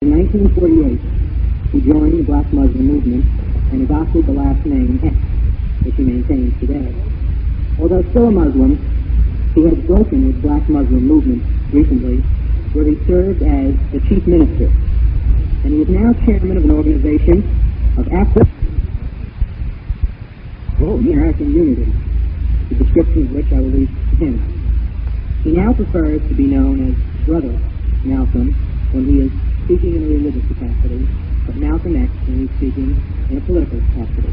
In 1948, he joined the Black Muslim movement and adopted the last name X, which he maintains today. Although still a Muslim, he has broken with Black Muslim movement recently, where he served as the chief minister, and he is now chairman of an organization of American Unity, the description of which I will leave to him. He now prefers to be known as Brother Malcolm when he is speaking in a religious capacity, but Malcolm X when he's speaking in a political capacity.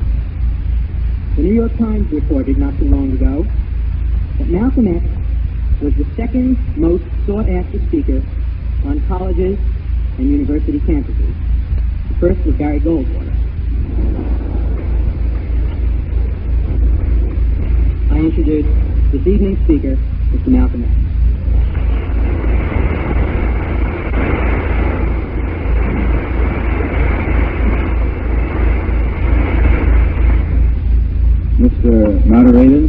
The New York Times reported not too long ago that Malcolm X was the second most sought-after speaker on colleges and university campuses. The first was Barry Goldwater. I introduce this evening's speaker, Mr. Malcolm X. Mr. Moderator,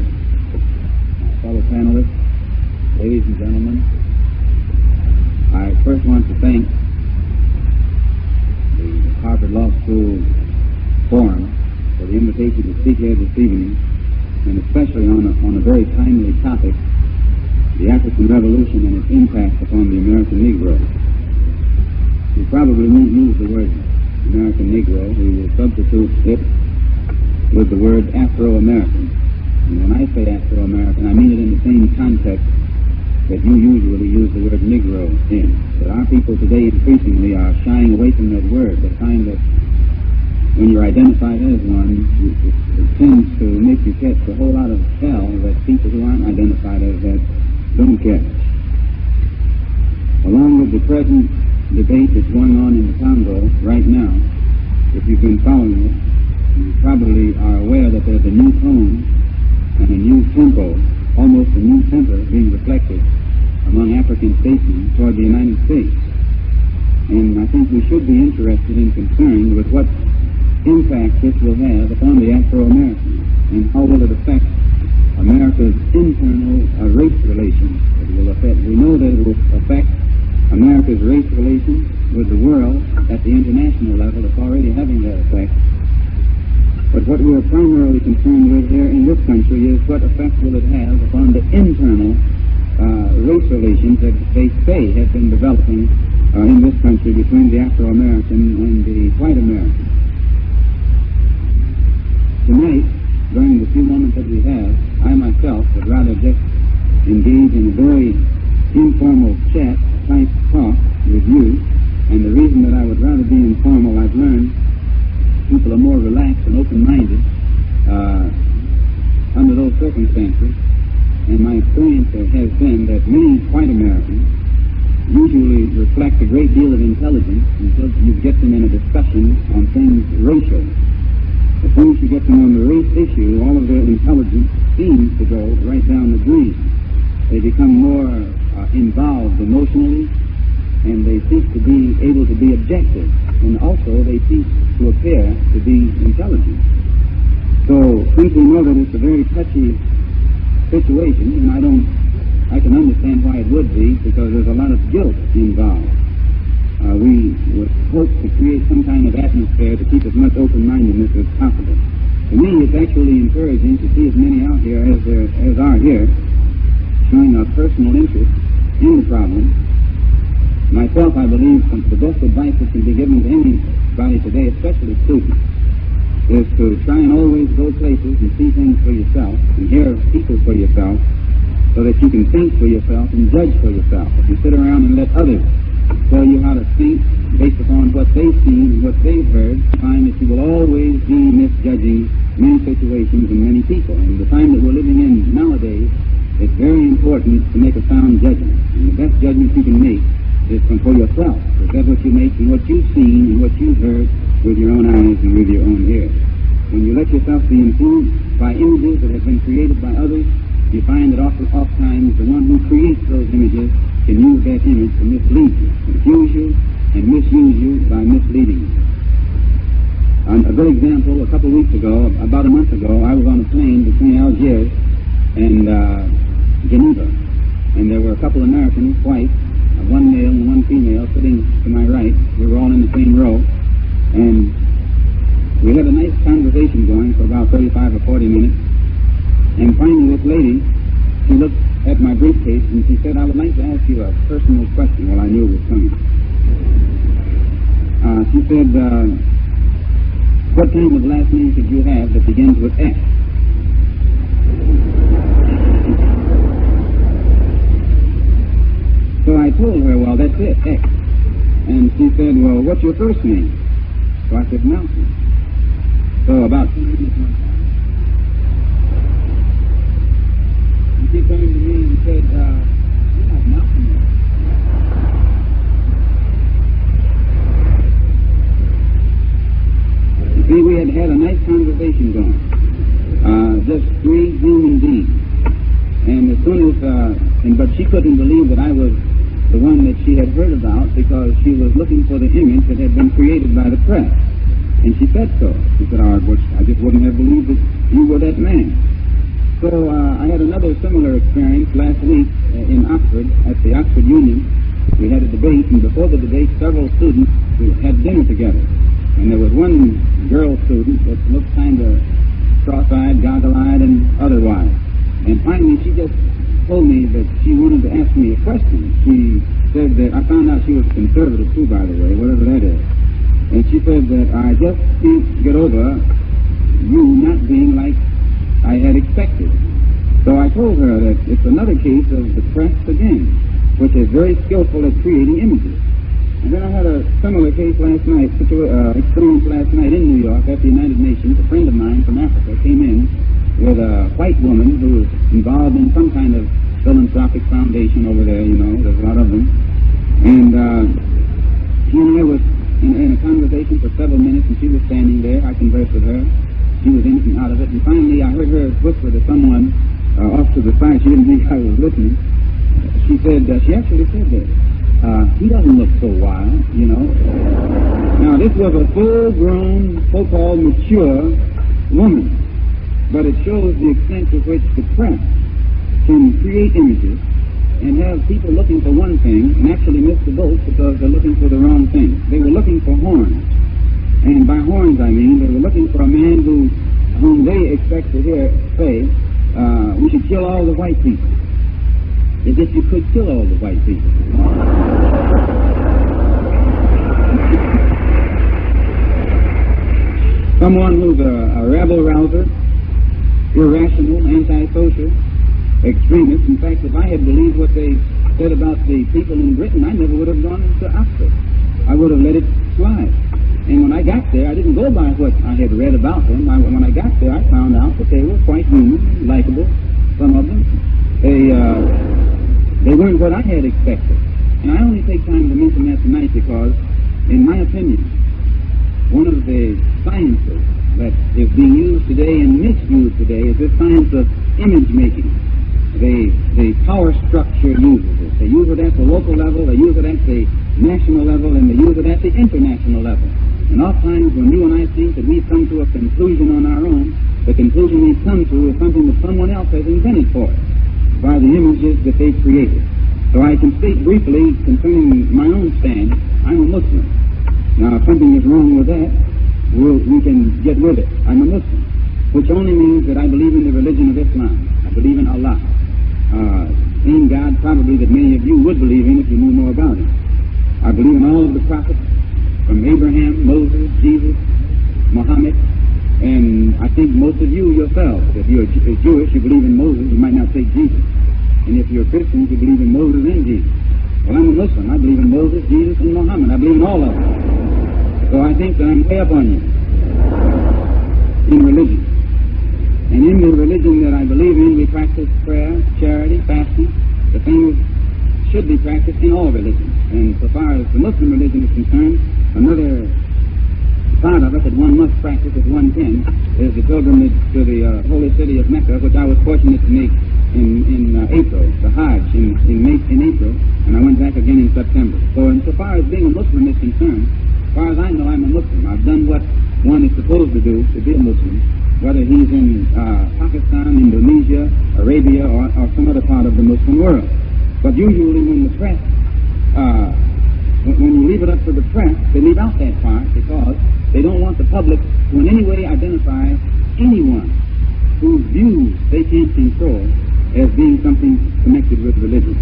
fellow panelists, ladies and gentlemen, I first want to thank the Harvard Law School Forum for the invitation to speak here this evening, and especially on a very timely topic, the African Revolution and its impact upon the American Negro. We probably won't use the word American Negro. We will substitute it with the word Afro-American. And when I say Afro-American, I mean it in the same context that you usually use the word Negro in. But our people today increasingly are shying away from that word. They find that when you're identified as one, it tends to make you catch a whole lot of hell that people who aren't identified as that don't catch. Along with the present debate that's going on in the Congo right now, if you've been following it, you probably are aware that there's a new tone and a new tempo, almost a new temper being reflected among African statesmen toward the United States. And I think we should be interested and concerned with what impact this will have upon the Afro-Americans and how will it affect America's internal race relations. We know that it will affect America's race relations with the world at the international level. It's already having that effect. But what we're primarily concerned with here in this country is what effect will it have upon the internal race relations that they say have been developing in this country between the Afro-American and the white American. Tonight, during the few moments that we have, I myself would rather just engage in a very informal chat type talk with you, and the reason that I would rather be informal, I've learned people are more relaxed and open-minded under those circumstances, and my experience has been that many white Americans usually reflect a great deal of intelligence until you get them in a discussion on things racial. As soon as you get them on the race issue, all of their intelligence seems to go right down the drain. They become more involved emotionally, and they cease to be able to be objective, and also they cease to appear to be intelligent. So, since we know that it's a very touchy situation, and I can understand why it would be, because there's a lot of guilt involved. We would hope to create some kind of atmosphere to keep as much open-mindedness as possible. To me, it's actually encouraging to see as many out here as are here, showing a personal interest in the problem. Myself, I believe the best advice that can be given to anybody today, especially students, is to try and always go places and see things for yourself and hear people for yourself so that you can think for yourself and judge for yourself. If you sit around and let others tell you how to think based upon what they've seen and what they've heard, you find that you will always be misjudging many situations and many people. And the time that we're living in nowadays, it's very important to make a sound judgment. And the best judgment you can make is for yourself, because that's what you make and what you've seen and what you've heard with your own eyes and with your own ears. When you let yourself be influenced by images that have been created by others, you find that oftentimes the one who creates those images can use that image to mislead you, confuse you, and misuse you by misleading you. A good example, a couple of weeks ago, about a month ago, I was on a plane between Algiers and Geneva, and there were a couple of Americans, white, one male and one female, sitting to my right. We were all in in the same row, and we had a nice conversation going for about 35 or 40 minutes. And finally, this lady, she looked at my briefcase and she said, "I would like to ask you a personal question." Well, I knew it was coming. She said, "What kind of last name should you have that begins with X?" So I told her, "Well, that's it, X." And she said, "Well, what's your first name?" So I said, "Nelson." So about 2 minutes went by. And she turned to me and said, "You're not Nelson yet." You see, we had had a nice conversation going. Just three human beings. And as soon as, but she couldn't believe that I was the one that she had heard about, because she was looking for the image that had been created by the press. And she said so. She said, "Oh, I just wouldn't have believed that you were that man." So I had another similar experience last week in Oxford, at the Oxford Union. We had a debate, and before the debate, several students had dinner together. And there was one girl student that looked kind of cross-eyed, goggle-eyed, and otherwise. And finally, she just told me that she wanted to ask me a question. She said that, I found out she was conservative too, by the way, whatever that is. And she said that I just can't get over you not being like I had expected. So I told her that it's another case of the press again, which is very skillful at creating images. And then I had a similar case last night, experience last night in New York at the United Nations. A friend of mine from Africa came in with a white woman who was involved in some kind of philanthropic foundation over there, you know, there's a lot of them. And she and I was in a conversation for several minutes, and she was standing there. I conversed with her. She was in and out of it. And finally, I heard her whisper to someone off to the side. She didn't think I was listening. She said, she actually said this. He doesn't look so wild, you know. Now, this was a full-grown, so-called mature woman. But it shows the extent to which the press can create images and have people looking for one thing and actually miss the boat because they're looking for the wrong thing. They were looking for horns. And by horns, I mean they were looking for a man whom they expect to hear say, "We should kill all the white people." As if you could kill all the white people. Someone who's a rabble-rouser, irrational, antisocial, extremist. In fact, if I had believed what they said about the people in Britain, I never would have gone into Oxford. I would have let it slide. And when I got there, I didn't go by what I had read about them. When I got there, I found out that they were quite human, likable, some of them. They weren't what I had expected. And I only take time to mention that tonight because, in my opinion, one of the sciences that is being used today and misused today is this science of image making. The power structure uses it. They use it at the local level, they use it at the national level, and they use it at the international level. And oftentimes when you and I think that we've come to a conclusion on our own, the conclusion we've come to is something that someone else has invented for us by the images that they've created. So I can speak briefly concerning my own stand. I'm a Muslim. Now, if something is wrong with that, we can get rid of it. I'm a Muslim, which only means that I believe in the religion of Islam. I believe in Allah. Same God probably that many of you would believe in if you knew more about Him. I believe in all of the prophets, from Abraham, Moses, Jesus, Muhammad, and I think most of you yourselves, if you're Jewish, you believe in Moses, you might not take Jesus. And if you're Christians, you believe in Moses and Jesus. Well, I'm a Muslim. I believe in Moses, Jesus, and Muhammad. I believe in all of them. So I think that I'm way up on you in religion. And in the religion that I believe in, we practice prayer, charity, fasting. The things should be practiced in all religions. And so far as the Muslim religion is concerned, another part of it that one must practice if one can is the pilgrimage to the holy city of Mecca, which I was fortunate to make in April, the Hajj in April, and I went back again in September. So insofar as being a Muslim is concerned, as far as I know, I'm a Muslim. I've done what one is supposed to do to be a Muslim, whether he's in Pakistan, Indonesia, Arabia, or some other part of the Muslim world. But usually when the press, when you leave it up to the press. They leave out that part because they don't want the public to in any way identify anyone whose views they can't control as being something connected with religion.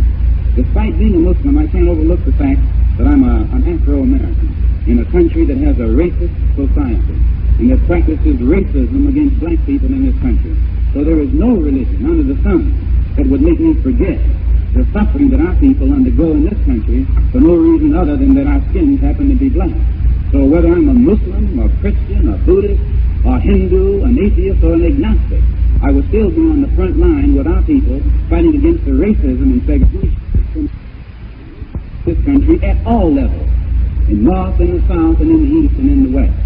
Despite being a Muslim, I can't overlook the fact that I'm an Afro-American in a country that has a racist society and that practices racism against black people in this country. So there is no religion under the sun that would make me forget the suffering that our people undergo in this country for no reason other than that our skins happen to be black. So whether I'm a Muslim, a Christian, a Buddhist, a Hindu, an atheist, or an agnostic, I will still be on the front line with our people fighting against the racism and segregation in this country at all levels, in the North, in the South, and in the East, and in the West.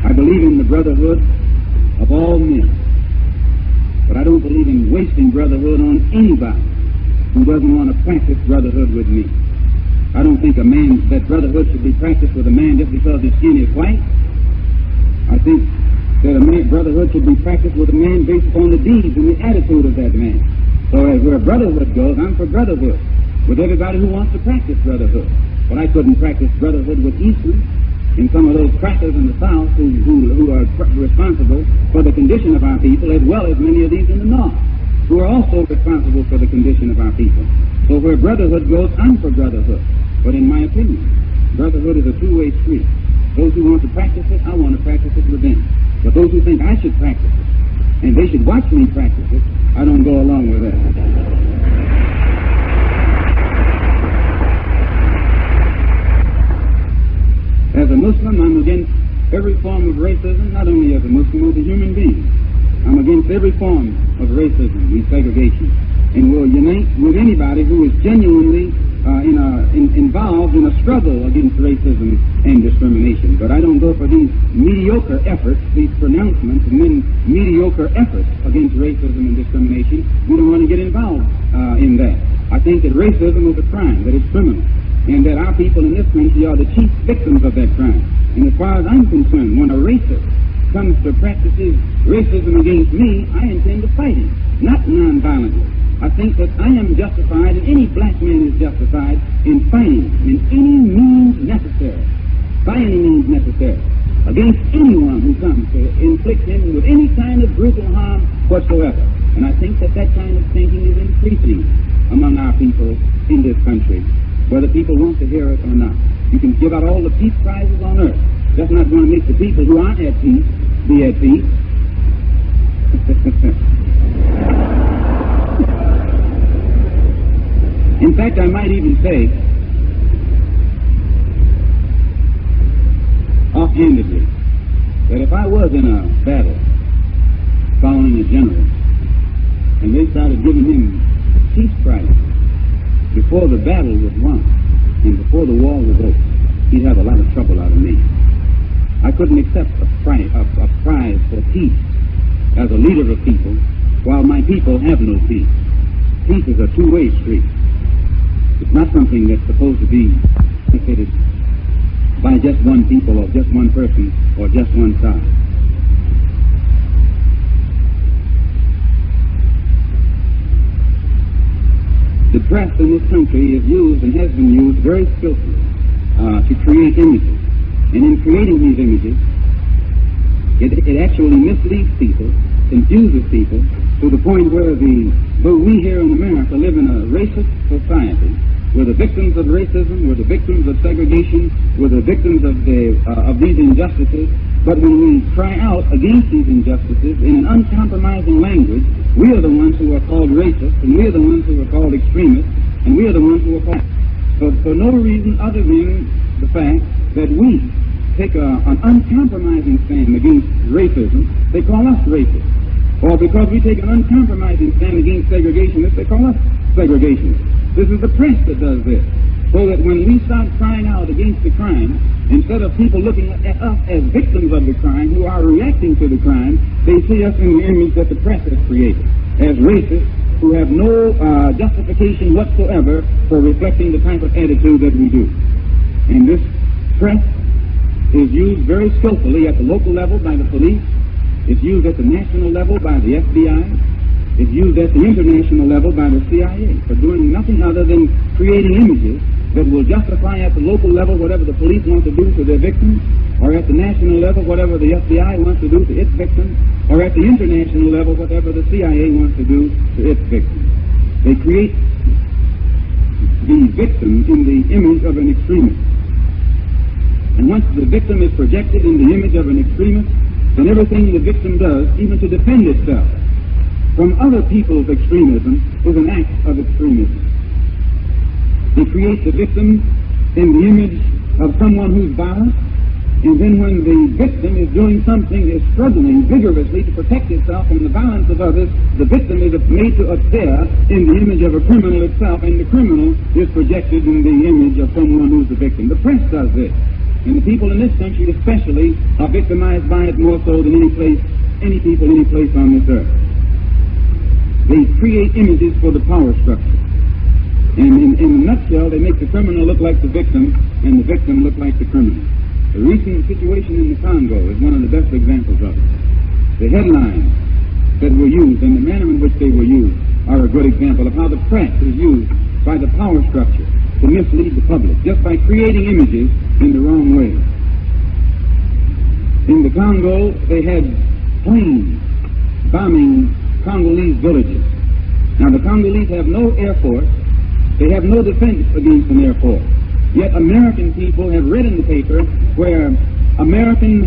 I believe in the brotherhood of all men, but I don't believe in wasting brotherhood on anybody who doesn't want to practice brotherhood with me. I don't think that brotherhood should be practiced with a man just because his skin is white. I think that brotherhood should be practiced with a man based upon the deeds and the attitude of that man. So as where brotherhood goes, I'm for brotherhood with everybody who wants to practice brotherhood. But I couldn't practice brotherhood with Eastern and some of those crackers in the South who are responsible for the condition of our people, as well as many of these in the North, who are also responsible for the condition of our people. So where brotherhood goes, I'm for brotherhood. But in my opinion, brotherhood is a two-way street. Those who want to practice it, I want to practice it with them. But those who think I should practice it, and they should watch me practice it, I don't go along with that. As a Muslim, I'm against every form of racism, not only as a Muslim, as a human being. I'm against every form of racism and segregation, and will unite with anybody who is genuinely involved in a struggle against racism and discrimination. But I don't go for these mediocre efforts, these pronouncements, and then mediocre efforts against racism and discrimination. We don't want to get involved in that. I think that racism is a crime, that it's criminal, and that our people in this country are the chief victims of that crime. And as far as I'm concerned, when a racist comes to practices racism against me, I intend to fight him, not nonviolently. I think that I am justified, and any black man is justified in fighting in any means necessary, by any means necessary, against anyone who comes to inflict him with any kind of brutal harm whatsoever. And I think that that kind of thinking is increasing among our people in this country, whether people want to hear it or not. You can give out all the peace prizes on earth. That's not going to make the people who aren't at peace be at peace. In fact, I might even say, offhandedly, that if I was in a battle following a general, and they started giving him peace prizes before the battle was won and before the war was over, he'd have a lot of trouble out of me. I couldn't accept a prize for peace as a leader of people while my people have no peace. Peace is a two-way street. It's not something that's supposed to be benefited by just one people or just one person or just one side. The press in this country is used and has been used very skillfully to create images. And in creating these images, it actually misleads people, confuses people, to the point where though we here in America live in a racist society, we're the victims of racism, we're the victims of segregation, we're the victims of these injustices, but when we cry out against these injustices in an uncompromising language, we are the ones who are called racists, and we are the ones who are called extremists, and we are the ones who are called... For no reason other than the fact that we take an uncompromising stand against racism, they call us racists. Or because we take an uncompromising stand against segregationists, they call us segregationists. This is the press that does this. So that when we start crying out against the crime, instead of people looking at us as victims of the crime who are reacting to the crime, they see us in the image that the press has created, as racists who have no justification whatsoever for reflecting the type of attitude that we do. And this press is used very skillfully at the local level by the police. It's used at the national level by the FBI. is used at the international level by the CIA for doing nothing other than creating images that will justify at the local level whatever the police want to do to their victims, or at the national level whatever the FBI wants to do to its victims, or at the international level whatever the CIA wants to do to its victims. They create the victim in the image of an extremist. And once the victim is projected in the image of an extremist, then everything the victim does, even to defend itself from other people's extremism, is an act of extremism. They create the victim in the image of someone who's violent, and then when the victim is doing something, is struggling vigorously to protect itself from the violence of others, the victim is made to appear in the image of a criminal itself, and the criminal is projected in the image of someone who's the victim. The press does this, and the people in this country especially are victimized by it more so than any place on this earth. They create images for the power structure. And in a nutshell, they make the criminal look like the victim, and the victim look like the criminal. The recent situation in the Congo is one of the best examples of it. The headlines that were used and the manner in which they were used are a good example of how the press is used by the power structure to mislead the public, just by creating images in the wrong way. In the Congo, they had planes bombing Congolese villages. Now, the Congolese have no air force. They have no defense against an air force. Yet American people have read in the paper where American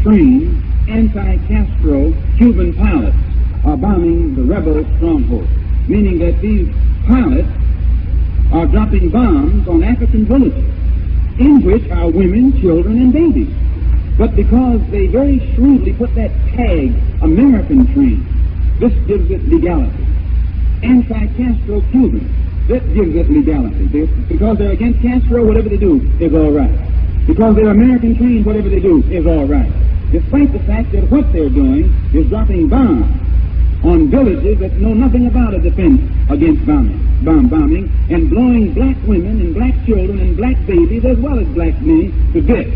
trained anti-Castro Cuban pilots are bombing the rebel stronghold, meaning that these pilots are dropping bombs on African villages in which are women, children, and babies. But because they very shrewdly put that tag, American trained, this gives it legality. Anti-Castro Cuban, that gives it legality. Because they're against Castro, whatever they do is all right. Because they're American trained, whatever they do is all right. Despite the fact that what they're doing is dropping bombs on villages that know nothing about a defense against bombing, and blowing black women and black children and black babies as well as black men to bits.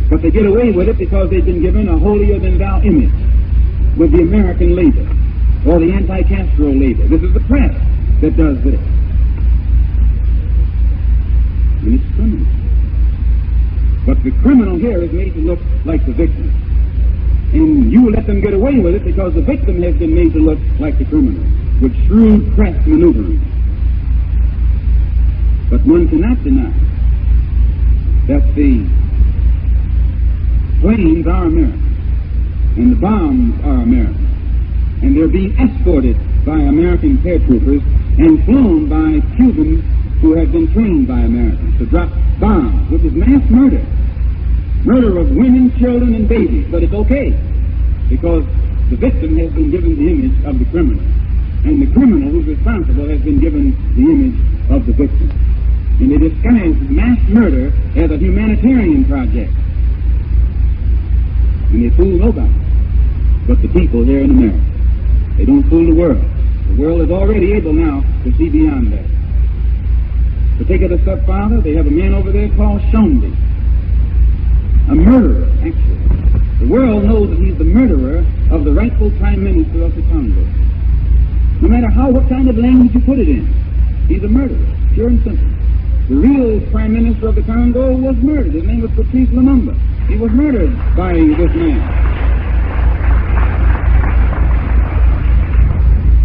But they get away with it because they've been given a holier-than-thou image with the American label or the anti-Castro label. This is the press that does this. And it's criminal. But the criminal here is made to look like the victim. And you let them get away with it because the victim has been made to look like the criminal, with shrewd press maneuvering. But one cannot deny that the planes are American, and the bombs are American, and they're being escorted by American paratroopers and flown by Cubans who have been trained by Americans to drop bombs, which is mass murder. Murder of women, children, and babies. But it's okay, because the victim has been given the image of the criminal, and the criminal who's responsible has been given the image of the victim. And they disguise mass murder as a humanitarian project. And they fool nobody but the people here in America. They don't fool the world. The world is already able now to see beyond that. To take it a step farther, they have a man over there called Shombi, a murderer, actually. The world knows that he's the murderer of the rightful prime minister of the Congo. No matter what kind of language you put it in, he's a murderer, pure and simple. The real prime minister of the Congo was murdered. His name was Patrice Lumumba. He was murdered by this man.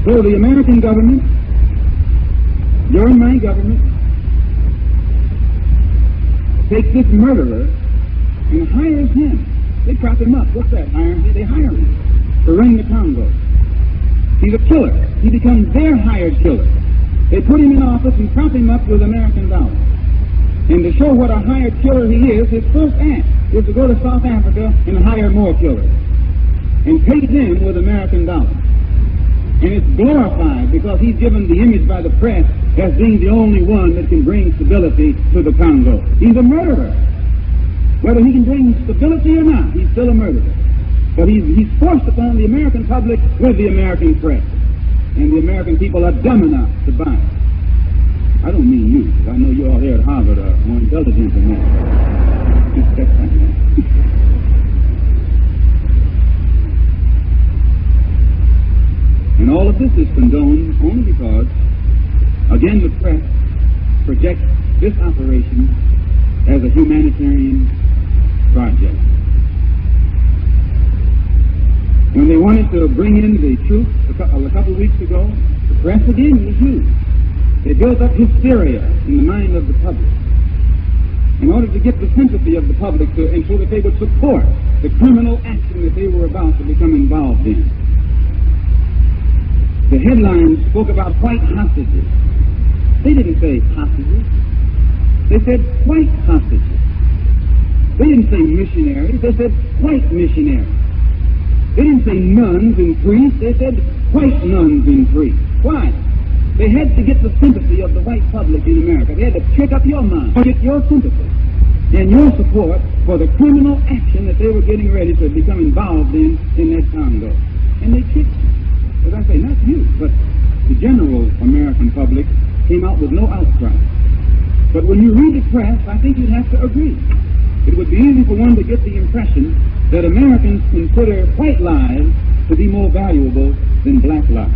So the American government, your and my government, takes this murderer and hires him. They prop him up. What's that? They hire him to run the Congo. He's a killer. He becomes their hired killer. They put him in office and prop him up with American dollars. And to show what a hired killer he is, his first act is to go to South Africa and hire more killers and pay them with American dollars. And it's glorified because he's given the image by the press as being the only one that can bring stability to the Congo. He's a murderer. Whether he can bring stability or not, he's still a murderer. But he's forced upon the American public with the American press. And the American people are dumb enough to buy it. I don't mean you, because I know you all here at Harvard are more intelligent than that. And all of this is condoned only because, again, the press projects this operation as a humanitarian project. When they wanted to bring in the troops a couple of weeks ago, the press again was used. They built up hysteria in the mind of the public in order to get the sympathy of the public and so that they would support the criminal action that they were about to become involved in. The headlines spoke about white hostages. They didn't say hostages. They said white hostages. They didn't say missionaries. They said white missionaries. They didn't say nuns and priests. They said white nuns and priests. Why? They had to get the sympathy of the white public in America. They had to pick up your mind, get your sympathy and your support for the criminal action that they were getting ready to become involved in that Congo. And they kicked, as I say, not you, but the general American public came out with no outcry. But when you read the press, I think you'd have to agree. It would be easy for one to get the impression that Americans consider white lives to be more valuable than black lives.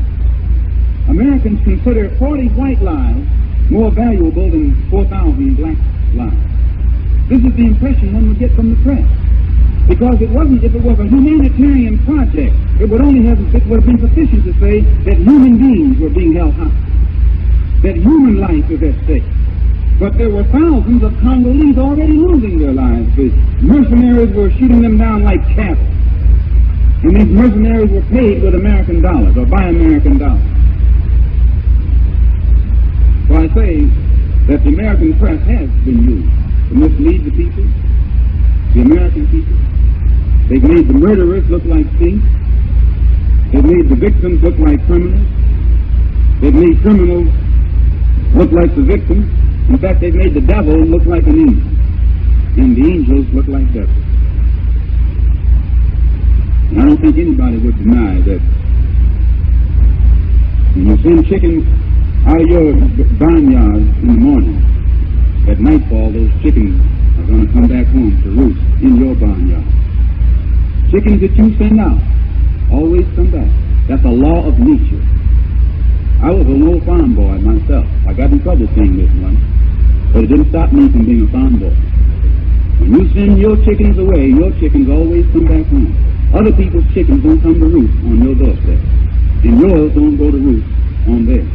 Americans consider 40 white lives more valuable than 4,000 black lives. This is the impression one would get from the press. Because if it was a humanitarian project, it would have been sufficient to say that human beings were being held hostage, that human life is at stake. But there were thousands of Congolese already losing their lives. The mercenaries were shooting them down like cattle. And these mercenaries were paid with American dollars, or by American dollars. So I say that the American press has been used to mislead the people, the American people. They've made the murderers look like saints. They've made the victims look like criminals. They've made criminals look like the victims. In fact, they've made the devil look like an angel, and the angels look like devils. And I don't think anybody would deny that when you send chickens out of your barnyard in the morning, at nightfall, those chickens are going to come back home to roost in your barnyard. Chickens that you send out always come back. That's a law of nature. I was an old farm boy myself. I got in trouble saying this once, but it didn't stop me from being a farm boy. When you send your chickens away, your chickens always come back home. Other people's chickens don't come to roost on your doorstep, and yours don't go to roost on theirs.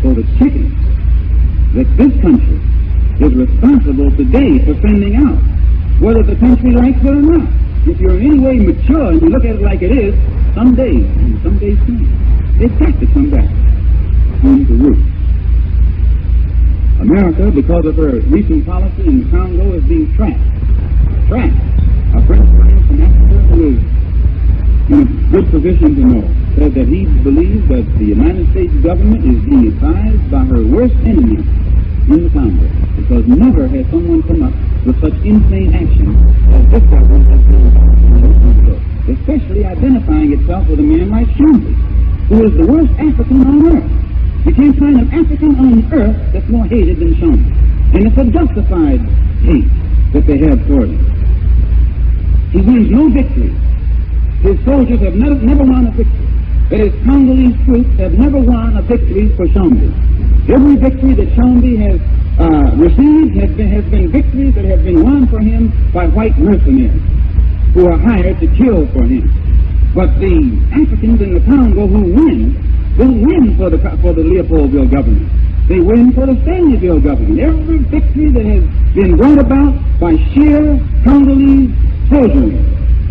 So the chickens that this country is responsible today for sending out, whether the country likes it or not. If you're in any way mature and you look at it like it is, someday soon, they've got to come back home to roost. America, because of her recent policy in the Congo, is being tracked. Our friend from Africa, who is in a good position to know, said that he believes that the United States government is being advised by her worst enemy in the Congo, because never has someone come up with such insane action as this government has been involved in the Congo, especially identifying itself with a man like Shumbi, who is the worst African on earth. You can't find an African on earth that's more hated than Shumbi. And it's a justified hate that they have toward him. He wins no victory. His soldiers have never won a victory. That is, Congolese troops have never won a victory for Shumbi. Every victory that Shumbi has received has been victories that have been won for him by white mercenaries who are hired to kill for him. But the Africans in the Congo who win don't win for the Leopoldville government. They win for the Stanleyville government. Every victory that has been brought about by sheer Congolese soldiery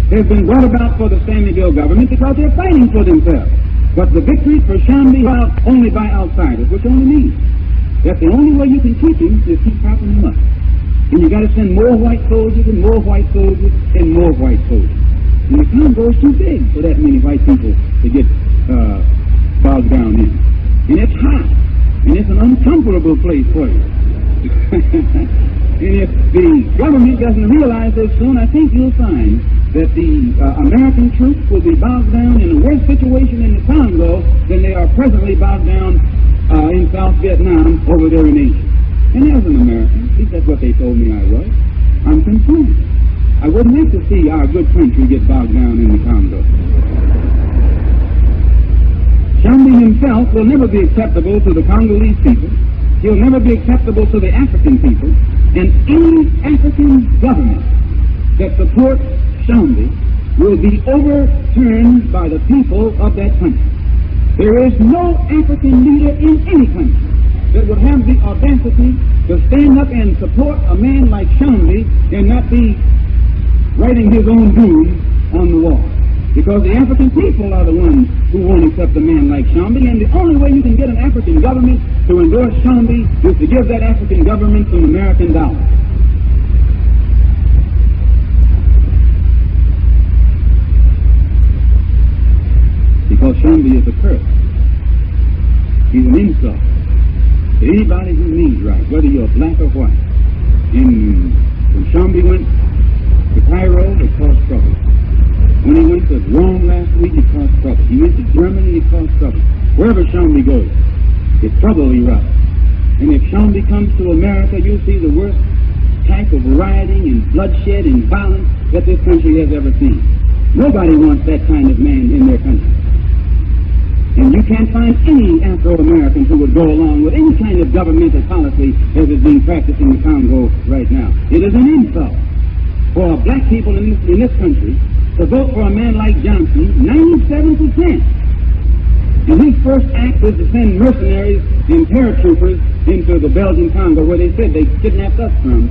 has been brought about for the Stanleyville government because they're fighting for themselves. But the victories for Shumbi are only by outsiders, which only means that the only way you can keep him is keep propping him up. And you got to send more white soldiers and more white soldiers and more white soldiers. And the Congo is too big for that many white people to get bogged down in. And it's hot. And it's an uncomfortable place for you. And if the government doesn't realize this soon, I think you'll find that the American troops will be bogged down in a worse situation in the Congo than they are presently bogged down in South Vietnam over there in Asia. And as an American, at least that's what they told me I was, I'm concerned. I wouldn't like to see our good country get bogged down in the Congo. Shambi himself will never be acceptable to the Congolese people. He'll never be acceptable to the African people. And any African government that supports Shambi will be overturned by the people of that country. There is no African leader in any country that would have the audacity to stand up and support a man like Shambi and not be writing his own doom on the wall. Because the African people are the ones who won't accept a man like Shambi, and the only way you can get an African government to endorse Shambi is to give that African government some American dollars. Because Shambi is a curse. He's an insult to anybody who means right, whether you're black or white. And when Shambi went to Cairo, it caused trouble. When he went to Rome last week, it caused trouble. He went to Germany, it caused trouble. Wherever Shambi goes, it's trouble erupts. And if Shambi comes to America, you'll see the worst type of rioting and bloodshed and violence that this country has ever seen. Nobody wants that kind of man in their country. And you can't find any Afro-American who would go along with any kind of governmental policy as is being practiced in the Congo right now. It is an insult for black people in this country to vote for a man like Johnson, 97%. And his first act was to send mercenaries and paratroopers into the Belgian Congo, where they said they kidnapped us from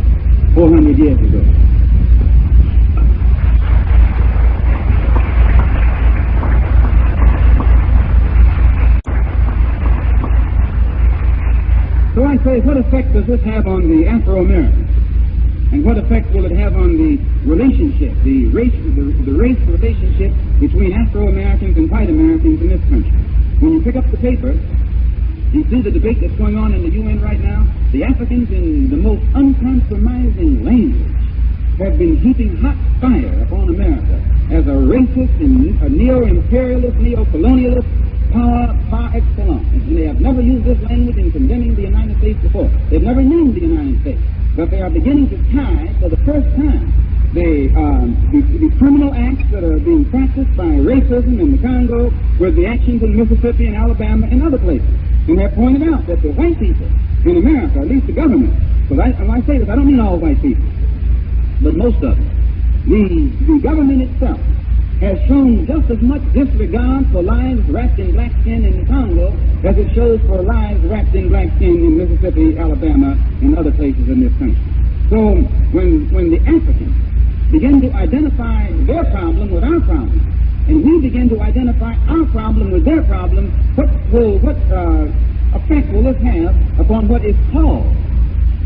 400 years ago. So I say, what effect does this have on the Afro-Americans? And what effect will it have on the relationship, the race relationship between Afro-Americans and white Americans in this country? When you pick up the paper, you see the debate that's going on in the UN right now. The Africans, in the most uncompromising language, have been heaping hot fire upon America as a racist and a neo-imperialist, neo-colonialist power par excellence. And they have never used this language in condemning the United States before. They've never named the United States. But they are beginning to tie, for the first time, the criminal acts that are being practiced by racism in the Congo with the actions in Mississippi and Alabama and other places. And they're pointing out that the white people in America, at least the government, because when I say this, I don't mean all white people, but most of them, the government itself has shown just as much disregard for lives wrapped in black skin in the Congo as it shows for lives wrapped in black skin in Mississippi, Alabama, and other places in this country. So when the Africans begin to identify their problem with our problem, and we begin to identify our problem with their problem, what effect will this have upon what is called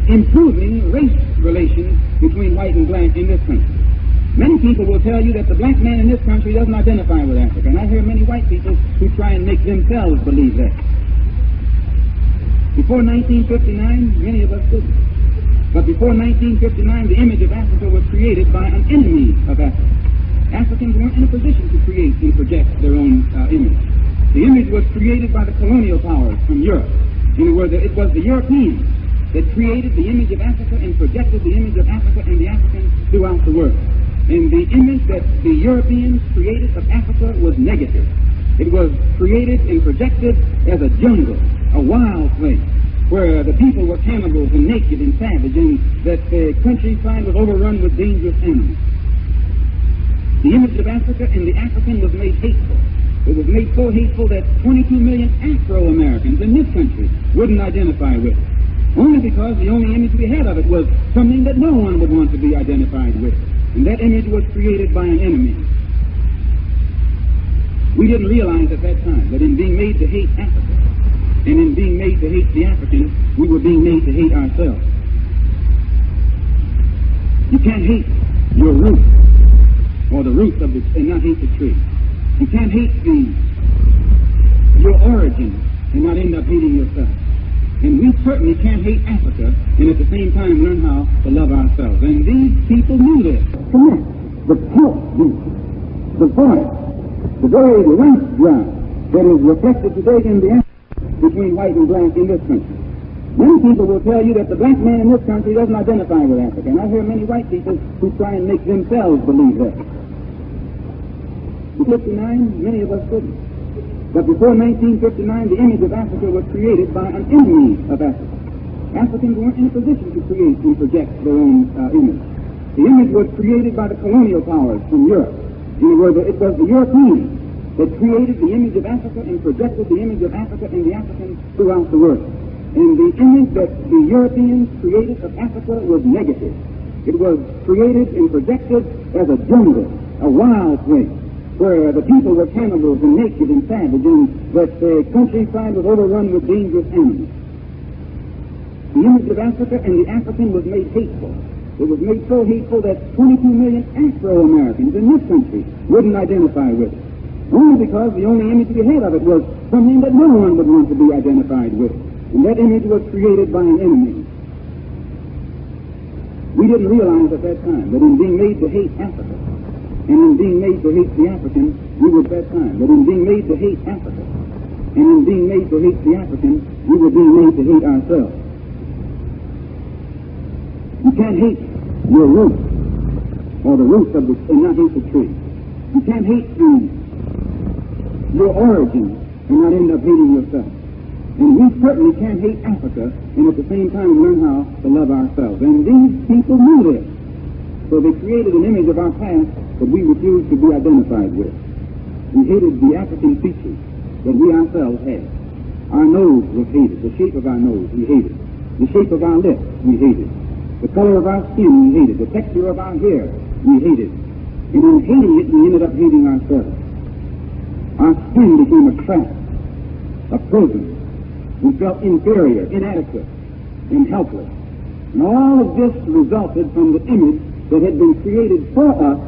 improving race relations between white and black in this country? Many people will tell you that the black man in this country doesn't identify with Africa, and I hear many white people who try and make themselves believe that. Before 1959, many of us didn't. But before 1959, the image of Africa was created by an enemy of Africa. Africans weren't in a position to create and project their own image. The image was created by the colonial powers from Europe. In other words, it was the Europeans that created the image of Africa and projected the image of Africa and the Africans throughout the world. And the image that the Europeans created of Africa was negative. It was created and projected as a jungle, a wild place, where the people were cannibals and naked and savage, and that the countryside was overrun with dangerous animals. The image of Africa and the African was made hateful. It was made so hateful that 22 million Afro-Americans in this country wouldn't identify with it. Only because the only image we had of it was something that no one would want to be identified with. And that image was created by an enemy. We didn't realize at that time that in being made to hate Africa, and in being made to hate the Africans, we were being made to hate ourselves. You can't hate your root, or the roots of it, and not hate the tree. You can't hate your origin and not end up hating yourself. And we certainly can't hate Africa and at the same time learn how to love ourselves. And these people knew this. Connect the pulse beat, the voice, the very life drive that is reflected today in the Africa between white and black in this country. Many people will tell you that the black man in this country doesn't identify with Africa. And I hear many white people who try and make themselves believe that. In 1959, many of us didn't. But before 1959, the image of Africa was created by an enemy of Africa. Africans weren't in a position to create and project their own image. The image was created by the colonial powers from Europe. In other words, it was the Europeans that created the image of Africa and projected the image of Africa and the Africans throughout the world. And the image that the Europeans created of Africa was negative. It was created and projected as a jungle, a wild place, where the people were cannibals and naked and savage, and that the countryside was overrun with dangerous animals. The image of Africa and the African was made hateful. It was made so hateful that 22 million Afro-Americans in this country wouldn't identify with it. Only because the only image we had of it was something that no one would want to be identified with. And that image was created by an enemy. We didn't realize at that time that in being made to hate Africa, and in being made to hate the African, we were at that time, that in being made to hate Africa, and in being made to hate the African, we were being made to hate ourselves. You can't hate your roots, or the roots of the, and not hate the tree. You can't hate your origin and not end up hating yourself. And we certainly can't hate Africa and at the same time learn how to love ourselves. And these people knew this. So they created an image of our past that we refused to be identified with. We hated the African features that we ourselves had. Our nose was hated. The shape of our nose, we hated. The shape of our lips, we hated. The color of our skin, we hated. The texture of our hair, we hated. And in hating it, we ended up hating ourselves. Our skin became a trap, a prison. We felt inferior, inadequate, and helpless. And all of this resulted from the image that had been created for us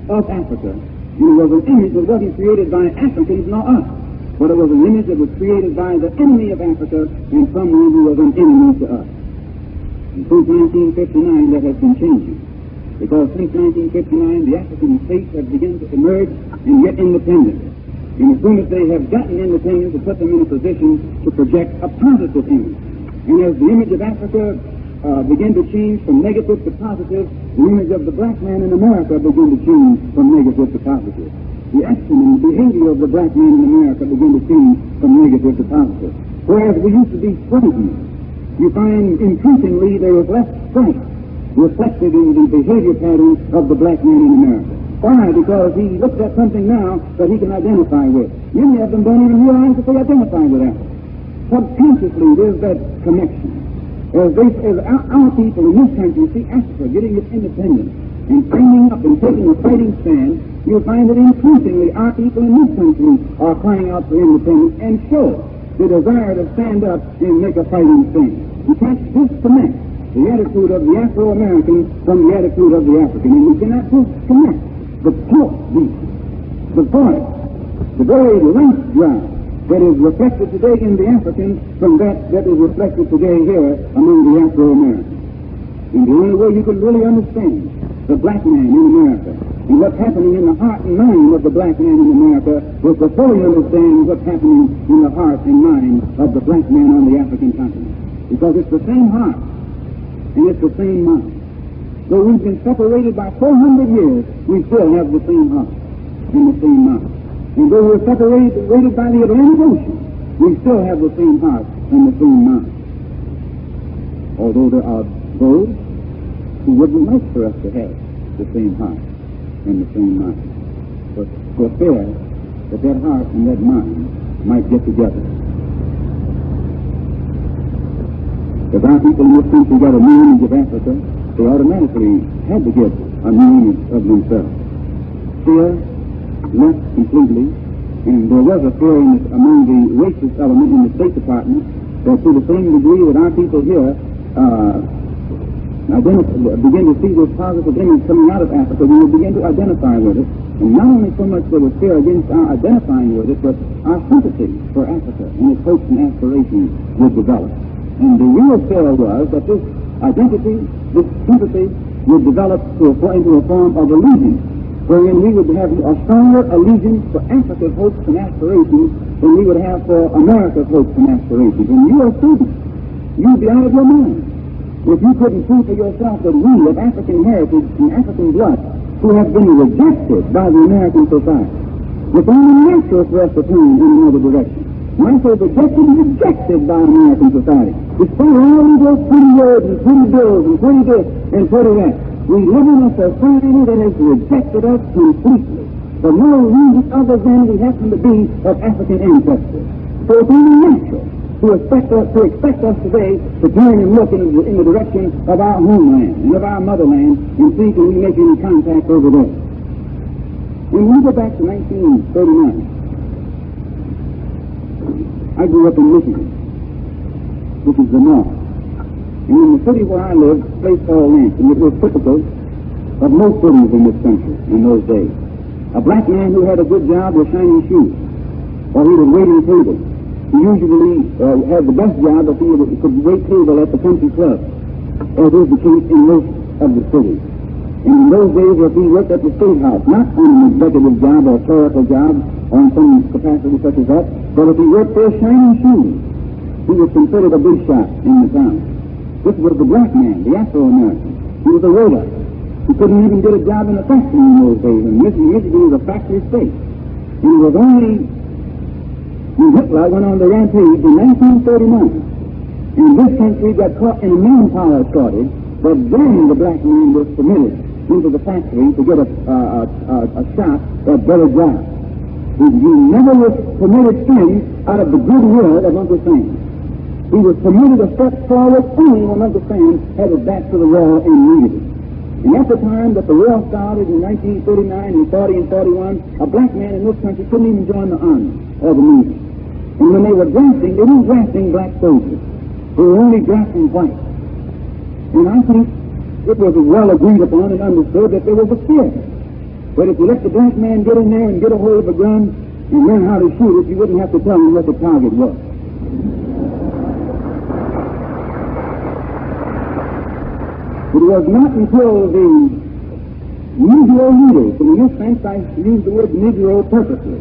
of Africa. And it was an image that wasn't created by Africans nor us, but it was an image that was created by the enemy of Africa and someone who was an enemy to us. And since 1959, that has been changing. Because since 1959, the African states have begun to emerge and get independent. And as soon as they have gotten independence, it put them in a position to project a positive image. And as the image of Africa began to change from negative to positive, the image of the black man in America began to change from negative to positive. The action and the behavior of the black man in America began to change from negative to positive. Whereas we used to be frightened, you find increasingly there is less fright reflected in the behavior patterns of the black man in America. Why? Because he looks at something now that he can identify with. Many of them don't even realize that they identify with that. Subconsciously, there's that connection. As our people in this country see Africa getting its independence and standing up and taking a fighting stand, you'll find that increasingly our people in this country are crying out for independence and show the desire to stand up and make a fighting stand. You can't disconnect the attitude of the Afro-American from the attitude of the African, and you cannot disconnect the pulse beat, the voice, the very length drive that is reflected today in the African from that is reflected today here among the Afro-Americans. And the only way you can really understand the black man in America and what's happening in the heart and mind of the black man in America is to fully understand what's happening in the heart and mind of the black man on the African continent. Because it's the same heart and it's the same mind. Though we've been separated by 400 years, we still have the same heart and the same mind. And though we're separated by the Atlantic Ocean, we still have the same heart and the same mind. Although there are those who wouldn't like for us to have the same heart and the same mind. But for fear that heart and that mind might get together. If our people in this country got a new image of Africa, they automatically had to get a new image of themselves. Fear left completely, and there was a fear among the racist element in the State Department that to the same degree that our people here begin to see this positive image coming out of Africa, we will begin to identify with it. And not only so much there was fear against our identifying with it, but our sympathy for Africa and its hopes and aspirations would develop. And the real fear was that this identity, this sympathy, would develop into a form of allegiance, wherein we would have a stronger allegiance for Africa's hopes and aspirations than we would have for America's hopes and aspirations. And you are a student. You'd be out of your mind if you couldn't see for yourself that we of African heritage and African blood, who have been rejected by the American society, It's only natural for us to turn in another direction. When I say rejected by American society. Despite all those pretty words and pretty bills and pretty this and pretty that, we live in a society that has rejected us completely. For no reason other than we happen to be of African ancestry. So it's only natural to expect us today to turn and look in the direction of our homeland and of our motherland and see can we make any contact over there. When we go back to 1939, I grew up in Michigan, which is the north. And in the city where I lived, a place called Lansing, it was typical of most cities in this country in those days. A black man who had a good job with shiny shoes, or he would wait in tables. He usually had the best job if he could wait table at the country club, as is the case in most of the cities. And in those days, if he worked at the state house, not on an executive job or a clerical job or in some capacity such as that, but if he worked for shiny shoes, he was considered a big shot in the town. This was the black man, the Afro-American. He was a waiter. He couldn't even get a job in a factory in those days, and Michigan was a factory state. And it was only when Hitler went on the rampage in 1939, and this country got caught in a manpower shortage, but then the black man was permitted into the factory to get a shot at better jobs. He never was permitted in out of the goodwill of Uncle Sam. He was permitted to step forward only when Uncle Sam had his back to the wall and needed it. And at the time that the war started in 1939 and 40 and 41, a black man in this country couldn't even join the army or the navy. And when they were drafting, they weren't drafting black soldiers. They were only drafting white. And I think it was well agreed upon and understood that there was a fear. But if you let the black man get in there and get a hold of a gun and learn how to shoot it, you wouldn't have to tell him what the target was. It was not until the Negro leaders, and in this sense I use the word Negro purposely,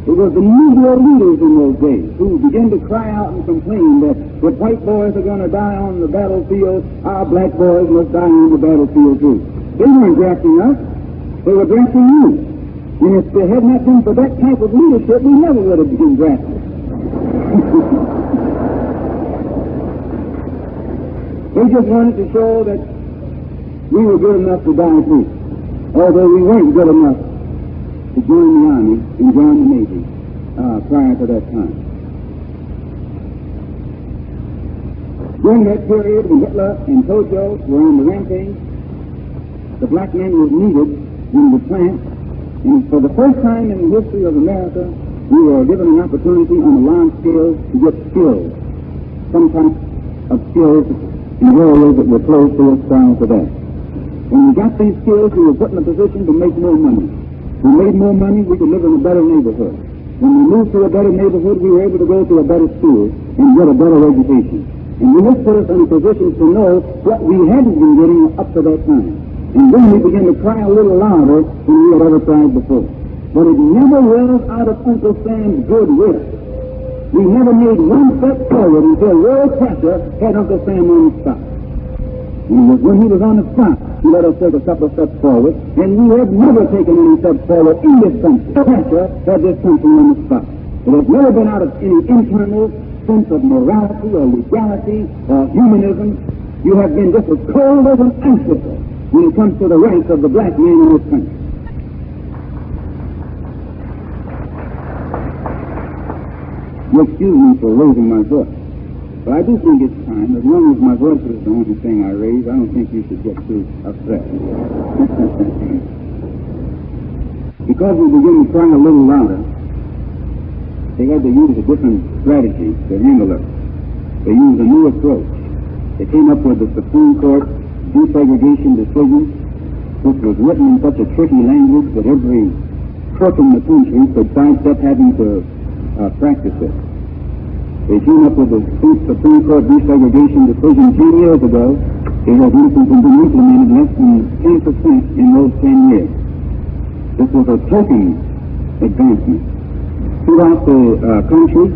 it was the Negro leaders in those days who began to cry out and complain that if white boys are going to die on the battlefield, our black boys must die on the battlefield too. They weren't drafting us, they were drafting you. And if it had not been for that type of leadership, we never would have been drafted. They just wanted to show that we were good enough to die too, although we weren't good enough to join the Army and join the Navy prior to that time. During that period when Hitler and Tojo were on the rampage, the black man was needed in the plant, and for the first time in the history of America, we were given an opportunity on a large scale to get skills, some type of skills in areas that were closed to us prior to that. When we got these skills, we were put in a position to make more money. We made more money, we could live in a better neighborhood. When we moved to a better neighborhood, we were able to go to a better school and get a better education. And this put us in a position to know what we hadn't been getting up to that time. And then we began to cry a little louder than we had ever cried before. But it never was out of Uncle Sam's goodwill. We never made one step forward until world pressure had Uncle Sam on the spot. And when he was on the spot, he let us take a couple of steps forward, and we have never taken any steps forward in this country. Pressure had this country on the spot. It has never been out of any internal sense of morality or legality or humanism. You have been just as cold as an icicle when it comes to the rights of the black man in this country. You excuse me for raising my voice, but I do think it's time, as long as my voice is the only thing I raise, I don't think you should get too upset. Because we begin to cry a little louder, they had to use a different strategy to handle it. They used a new approach. They came up with the Supreme Court desegregation decision, which was written in such a tricky language that every crook in the country could sidestep having to practice it. They came up with the Supreme Court desegregation decision 10 years ago. It has been implemented less than 10% in those 10 years. This was a token advancement. Throughout the country,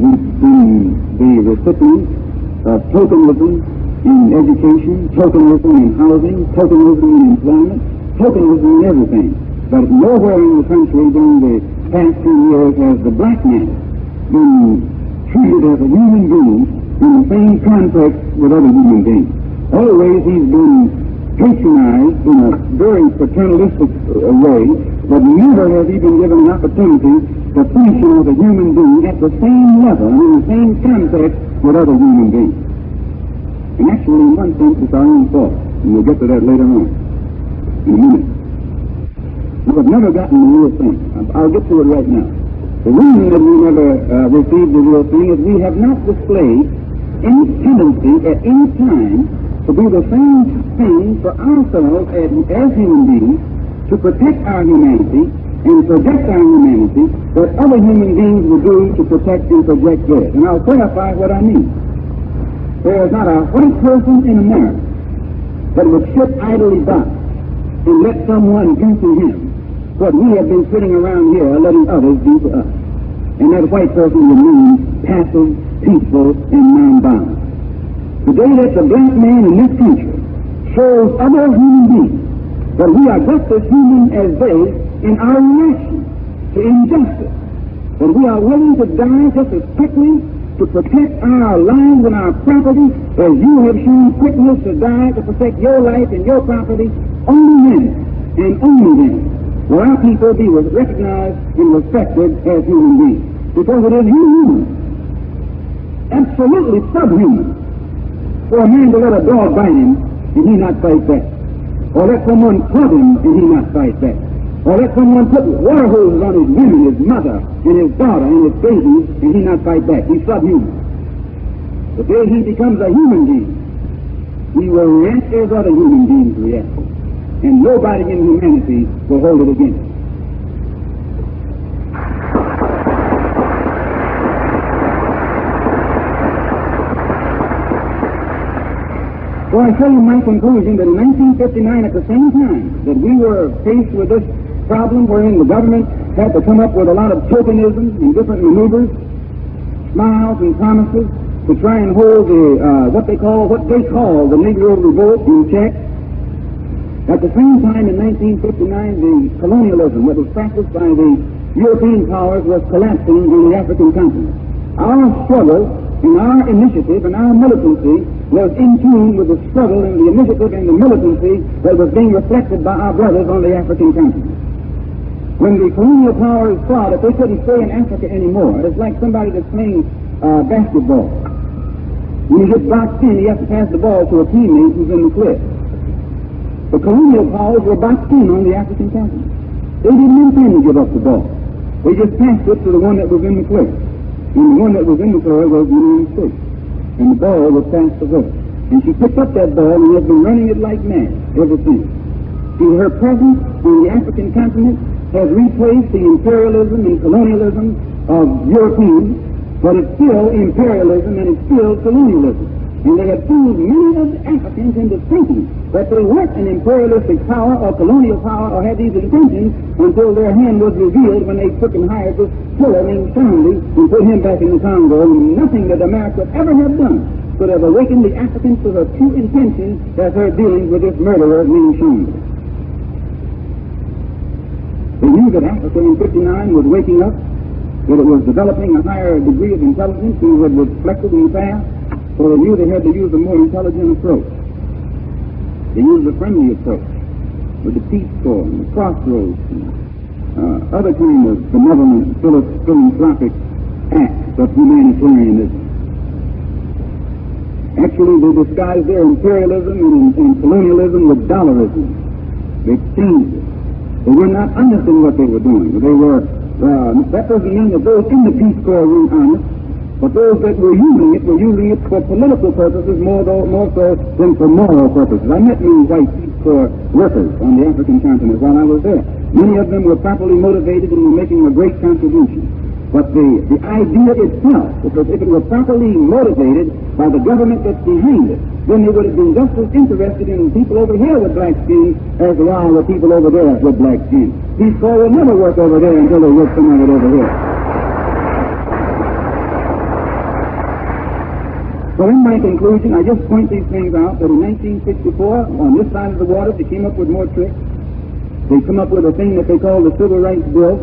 we've been the recipients of tokenism in education, tokenism in housing, tokenism in employment, tokenism in everything. But nowhere in the country during the past 2 years has the black man been treated as a human being in the same context with other human beings. Always he's been patronized in a very paternalistic way, but never has he been given an opportunity to function as a human being at the same level and in the same context with other human beings. And actually, in one sense, it's our own fault, and we'll get to that later on in a minute. We have never gotten the real thing. I'll get to it right now. The reason that we never received the real thing is we have not displayed any tendency at any time to do the same thing for ourselves as human beings, to protect our humanity and project our humanity that other human beings would do to protect and project theirs. And I'll clarify what I mean. There is not a white person in America that would sit idly by and let someone do to him what we have been sitting around here letting others do to us. And that white person would mean passive, peaceful, and non-violent. The day that the black man in this country shows other human beings that we are just as human as they in our reaction to injustice, that we are willing to die just as quickly to protect our lives and our property as you have shown quickness to die to protect your life and your property, only then and only then will our people be recognized and respected as human beings. Because it is inhuman, absolutely subhuman, for a man to let a dog bite him and he not fight back, or let someone club him and he not fight back, or let someone put water hoses on his women, his mother, and his daughter, and his babies, and he not fight back. He's subhuman. The day he becomes a human being, he will react as other human beings react, and nobody in humanity will hold it against him. So I tell you my conclusion that in 1959, at the same time that we were faced with this problem wherein the government had to come up with a lot of tokenism and different maneuvers, smiles and promises to try and hold the what they call the Negro revolt in check. At the same time, in 1959, the colonialism that was practiced by the European powers was collapsing on the African continent. Our struggle and our initiative and our militancy was in tune with the struggle and the initiative and the militancy that was being reflected by our brothers on the African continent. When the colonial powers saw that they couldn't stay in Africa anymore, it's like somebody that's playing basketball. When you get boxed in, you have to pass the ball to a teammate who's in the cliff. The colonial powers were boxed in on the African continent. They didn't intend to give up the ball. They just passed it to the one that was in the cliff. And the one that was in the cliff was the United States. And the ball was passed to her. And she picked up that ball and has been running it like mad ever since. See, her presence on the African continent has replaced the imperialism and colonialism of Europeans, but it's still imperialism and it's still colonialism. And they have fooled many of the Africans into thinking that they weren't an imperialistic power or colonial power or had these intentions until their hand was revealed when they took and hired this killer named Sandy and put him back in the Congo. And nothing that America could ever have done could have awakened the Africans to her true intentions as her dealings with this murderer named Sandy. They knew that Africa in 59 was waking up, that it was developing a higher degree of intelligence than was reflected in the past. So they knew they had to use a more intelligent approach. They used a friendly approach with the Peace Corps and the Crossroads and other kind of benevolent, philanthropic acts of humanitarianism. Actually, they disguised their imperialism and colonialism with dollarism. They exchanged it. They were not honest in what they were doing. They were. That doesn't mean that those in the Peace Corps weren't honest. But those that were using it for political purposes more so than for moral purposes. I met many white Peace Corps workers on the African continent while I was there. Many of them were properly motivated and were making a great contribution. But the idea itself, because if it were properly motivated by the government that's behind it, then they would have been just as interested in people over here with black skins as there are with people over there with black skins. Peace Corps will never work over there until they work some of it over here. So in my conclusion, I just point these things out that in 1964, on this side of the water, they came up with more tricks. They come up with a thing that they call the Civil Rights Bill,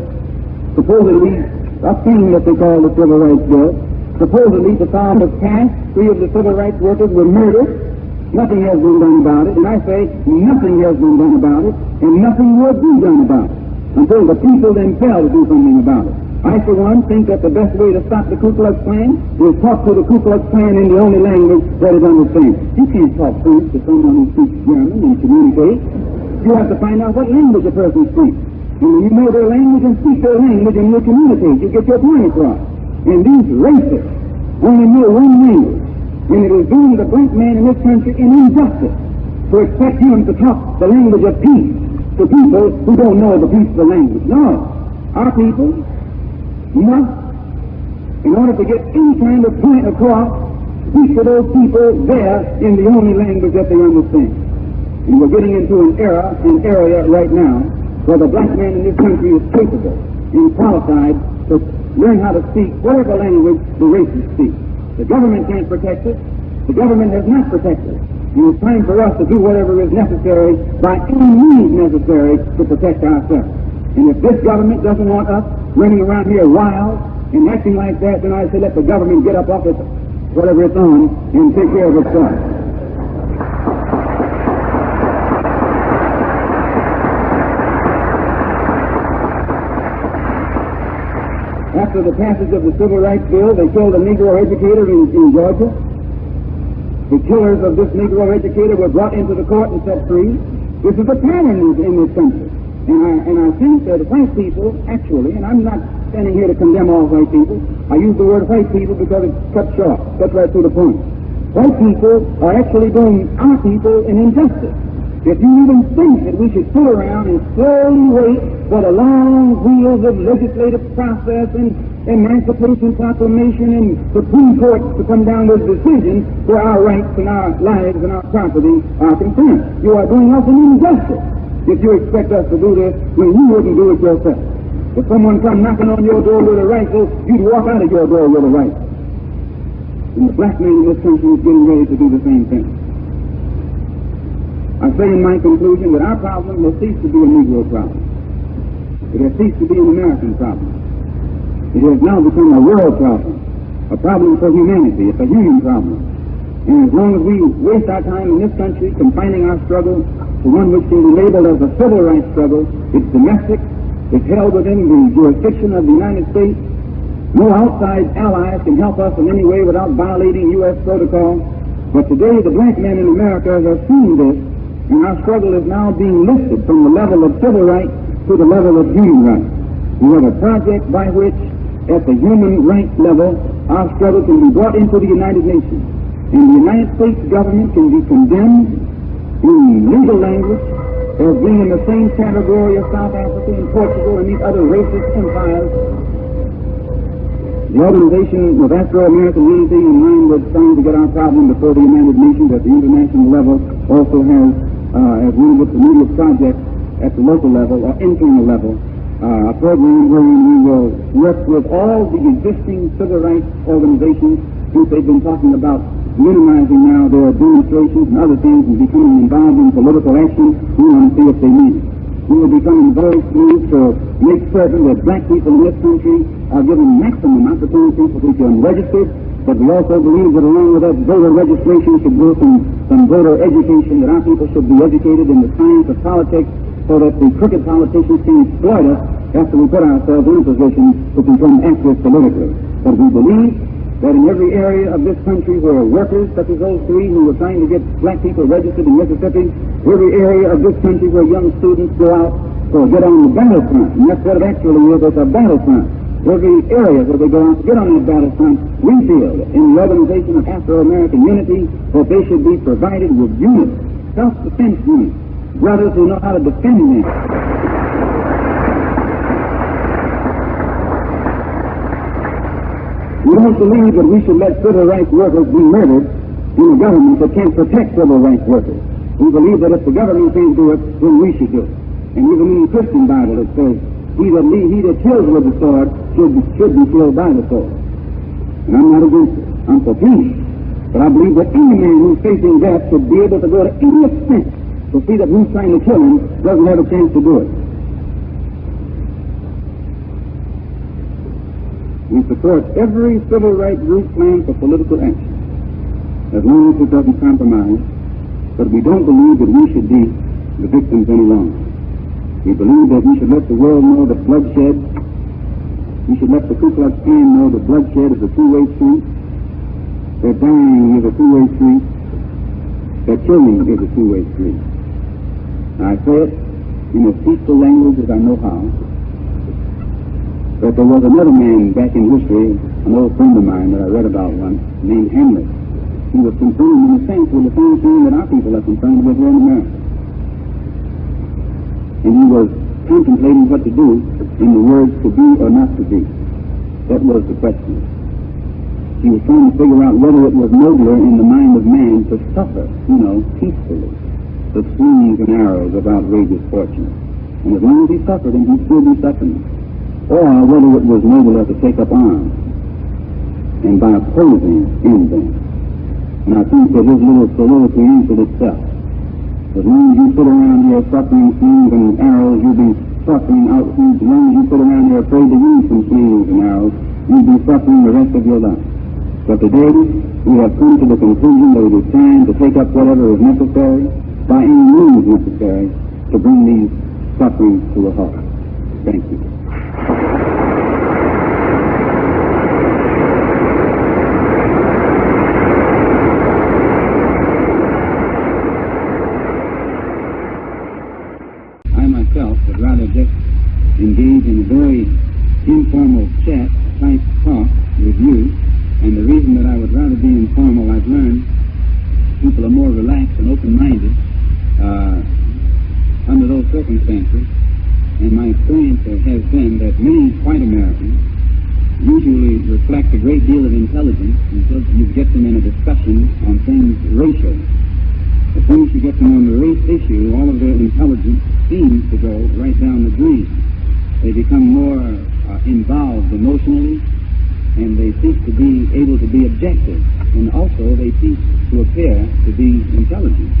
supposedly a thing that they call the Civil Rights Bill. Supposedly the farm was passed, 3 of the civil rights workers were murdered. Nothing has been done about it, and I say nothing has been done about it, and nothing will be done about it until the people themselves do something about it. I, for one, think that the best way to stop the Ku Klux Klan is talk to the Ku Klux Klan in the only language that is understood. You can't talk French to someone who speaks German and communicate. You have to find out what language a person speaks. And when you know their language and speak their language and you communicate, you get your point across. And these racists only know one language. And it is doing the black man in this country an injustice to expect him to talk the language of peace to people who don't know the peaceful language. No. Our people must, in order to get any kind of point across, speak to those people there in the only language that they understand. And we're getting into an area right now where the black man in this country is capable and qualified to learn how to speak whatever language the racists speak. The government can't protect us. The government has not protected us. And it's time for us to do whatever is necessary, by any means necessary, to protect ourselves. And if this government doesn't want us running around here wild and acting like that, then I say let the government get up off its whatever it's on and take care of itself. After the passage of the Civil Rights Bill, they killed a Negro educator in Georgia. The killers of this Negro educator were brought into the court and set free. This is a pattern in this country. And I think that white people, actually, and I'm not standing here to condemn all white people. I use the word white people because it's cut short, cut right to the point. White people are actually doing our people an injustice. If you even think that we should sit around and slowly wait for the long wheels of legislative process and Emancipation Proclamation and Supreme Court to come down with decisions where our rights and our lives and our property are concerned, you are doing us an injustice if you expect us to do this when you wouldn't do it yourself. If someone come knocking on your door with a rifle, you'd walk out of your door with a rifle. And the black man in this country is getting ready to do the same thing. I say in my conclusion that our problem has ceased to be a Negro problem. It has ceased to be an American problem. It has now become a world problem for humanity. It's a human problem. And as long as we waste our time in this country confining our struggle to one which can be labeled as a civil rights struggle, it's domestic, it's held within the jurisdiction of the United States. No outside allies can help us in any way without violating U.S. protocol. But today the black men in America have seen this, and our struggle is now being lifted from the level of civil rights to the level of human rights. We have a project by which, at the human rights level, our struggle can be brought into the United Nations. And the United States government can be condemned in legal language as being in the same category of South Africa and Portugal and these other racist empires. The Organization of Afro-American Unity, in line with trying to get our problem before the United Nations at the international level, also has, as one of its immediate projects at the local level or internal level, a program wherein we will work with all the existing civil rights organizations, since they've been talking about minimizing now their demonstrations and other things and becoming involved in political action. We want to see if they mean it. We will become very pleased to make certain that black people in this country are given maximum opportunity for which are registered, but we also believe that along with that voter registration should go some voter education, that our people should be educated in the science of politics so that the crooked politicians can exploit us after we put ourselves in a position to become active politically. But we believe that in every area of this country where workers, such as those 3 who were trying to get black people registered in Mississippi, every area of this country where young students go out to get on the battlefront, and that's what it actually is, it's a battlefront. Every area where they go out to get on that battlefront, we feel in the Organization of Afro-American Unity that they should be provided with units, self-defense units, brothers who know how to defend them. We don't believe that we should let civil rights workers be murdered in a government that can't protect civil rights workers. We believe that if the government can't do it, then we should do it. And even in the Christian Bible it says, he that kills with the sword should be killed by the sword. And I'm not against it. I'm for peace. But I believe that any man who's facing death should be able to go to any extent to to see that who's trying to kill him doesn't have a chance to do it. We support every civil rights group plan for political action, as long as it doesn't compromise, but we don't believe that we should be the victims any longer. We believe that we should let the world know that bloodshed, we should let the Ku Klux Klan know that bloodshed is a two-way street, that dying is a two-way street, that killing is a two-way street. I say it in as peaceful language as I know how, but there was another man back in history, an old friend of mine that I read about once, named Hamlet. He was concerned in a sense with the same thing that our people are concerned with here in America. And he was contemplating what to do in the words to be or not to be. That was the question. He was trying to figure out whether it was nobler in the mind of man to suffer, peacefully, the slings and arrows of outrageous fortune. And as long as he suffered, and he'd still be suffering. Or whether it was nobler to take up arms and by opposing end them. And I think that his little soliloquy answered itself. As long as you sit around here suffering slings and arrows, you'll be suffering out. As long as you sit around here afraid to use some slings and arrows, you'll be suffering the rest of your life. But today, we have come to the conclusion that it is time to take up whatever is necessary, by any means necessary, to bring these sufferings to a halt. Thank you. Would rather just engage in a very informal chat type talk with you, and the reason that I would rather be informal, I've learned people are more relaxed and open-minded under those circumstances, and my experience has been that many white Americans usually reflect a great deal of intelligence until you get them in a discussion on things racial. As soon as you get them on the race issue, all of their intelligence seems to go right down the drain. They become more involved emotionally, and they cease to be able to be objective, and also they cease to appear to be intelligent.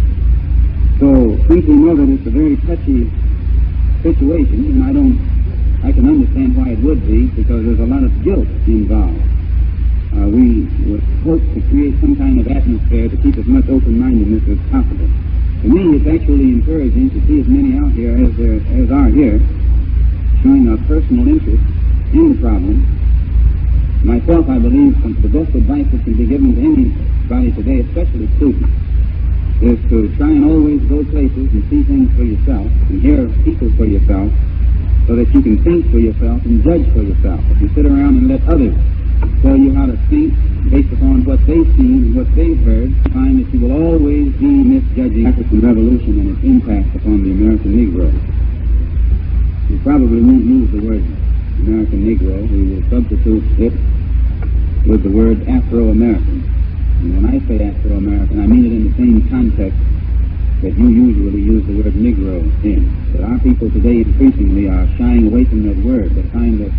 So, since we know that it's a very touchy situation, and I can understand why it would be, because there's a lot of guilt involved. We would hope to create some kind of atmosphere to keep as much open-mindedness as possible. To me, it's actually encouraging to see as many out here as are here, showing a personal interest in the problem. Myself, I believe the best advice that can be given to anybody today, especially students, is to try and always go places and see things for yourself and hear people for yourself, so that you can think for yourself and judge for yourself. If you sit around and let others tell you how to think based upon what they've seen and what they've heard, find that you will always be misjudging the African Revolution and its impact upon the American Negro. We probably won't use the word American Negro. We will substitute it with the word Afro-American. And when I say Afro-American, I mean it in the same context that you usually use the word Negro in. But our people today increasingly are shying away from that word. They find that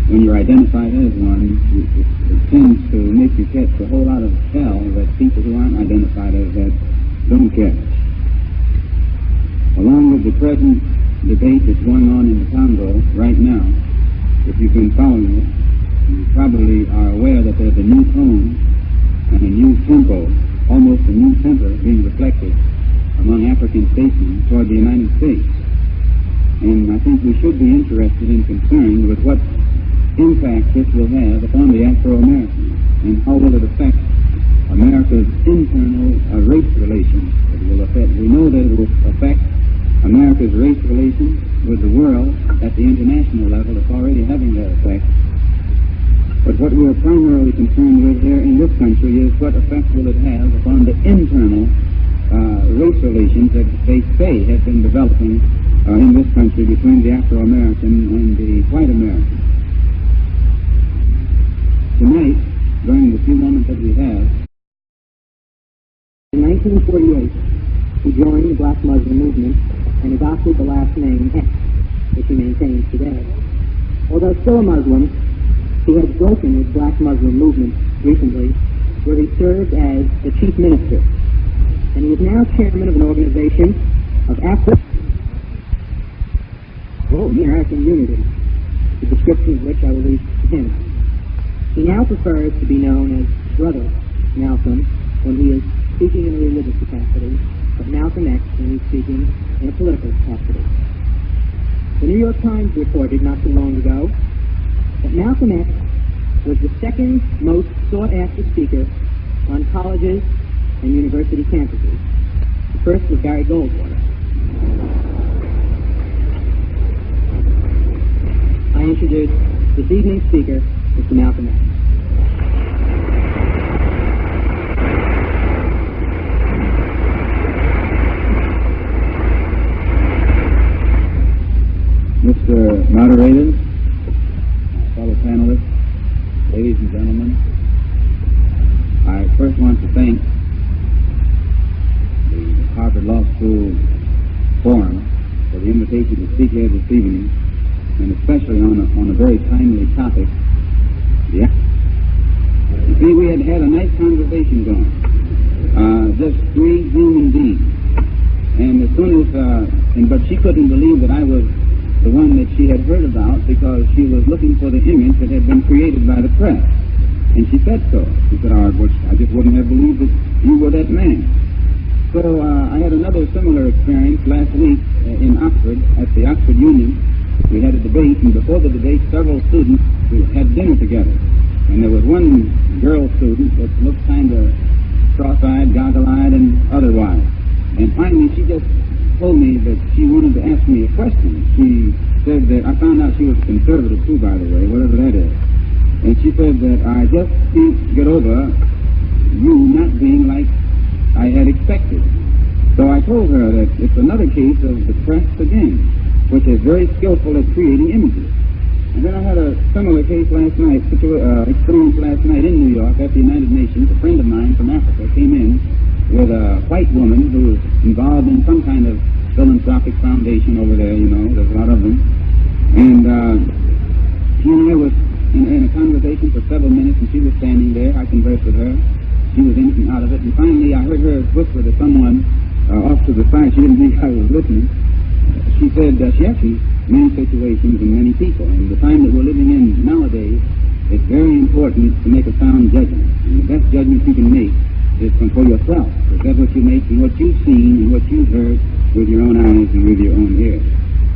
when you're identified as one, it tends to make you catch a whole lot of hell that people who aren't identified as that don't catch. Along with the present debate that's going on in the Congo right now, if you've been following it, you probably are aware that there's a new tone and a new tempo, almost a new temper being reflected among African statesmen toward the United States. And I think we should be interested and concerned with what impact this will have upon the Afro-Americans, and how will it affect America's internal race relations. We know that it will affect America's race relations with the world at the international level. It's already having that effect. But what we are primarily concerned with here in this country is what effect will it have upon the internal race relations that they say have been developing in this country between the Afro-American and the white American. Tonight, during the few moments that we have, in 1948, he joined the Black Muslim movement and adopted the last name X, which he maintains today. Although still a Muslim, he has broken with Black Muslim movement recently, where he served as the chief minister. and he is now chairman of an organization of African American unity, the description of which I will leave to him. He now prefers to be known as Brother Malcolm when he is speaking in a religious capacity, but Malcolm X when he's speaking in a political capacity. The New York Times reported not too long ago that Malcolm X was the second most sought-after speaker on colleges and university campuses. The first was Barry Goldwater. I introduce this evening's speaker, Mr. Malcolm X. Mr. Moderator, my fellow panelists, ladies and gentlemen, I first want to thank the Harvard Law School Forum for the invitation to speak here this evening, and especially on a very timely topic. Yeah. You see, we had had a nice conversation going, just three human beings, and as soon as, but she couldn't believe that I was the one that she had heard about because she was looking for the image that had been created by the press. And she said so. She said, I just wouldn't have believed that you were that man. So I had another similar experience last week in Oxford, at the Oxford Union. We had a debate, and before the debate, several students had dinner together. And there was one girl student that looked kind of cross-eyed, goggle-eyed, and otherwise. And finally, she just told me that she wanted to ask me a question. She said that, I found out she was conservative too, by the way, whatever that is. And she said that I just can't get over you not being like I had expected. So I told her that it's another case of the press again, which is very skillful at creating images. And then I had a similar case last night, experience last night in New York at the United Nations. A friend of mine from Africa came in with a white woman who was involved in some kind of philanthropic foundation over there, you know, there's a lot of them. And she and I was in a conversation for several minutes, and she was standing there. I conversed with her. She was in and out of it. And finally, I heard her whisper to someone off to the side. She didn't think I was listening. She said she asked me many situations and many people. And the time that we're living in nowadays, it's very important to make a sound judgment. And the best judgment you can make is for yourself. Because that's what you make from what you've seen and what you've heard with your own eyes and with your own ears.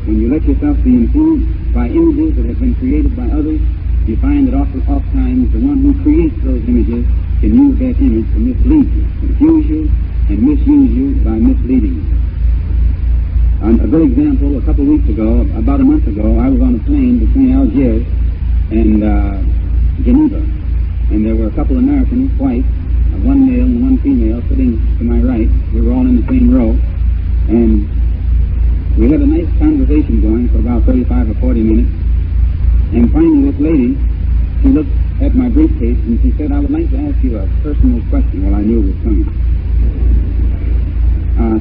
When you let yourself be influenced by images that have been created by others, you find that oftentimes the one who creates those images can use that image to mislead you, confuse you, and misuse you by misleading you. A good example, a couple of weeks ago, about a month ago, I was on a plane between Algiers and Geneva, and there were a couple of Americans, white, one male and one female, sitting to my right. We were all in the same row, and we had a nice conversation going for about 35 or 40 minutes. And finally, this lady, she looked at my briefcase and she said, I would like to ask you a personal question. Well, I knew it was coming.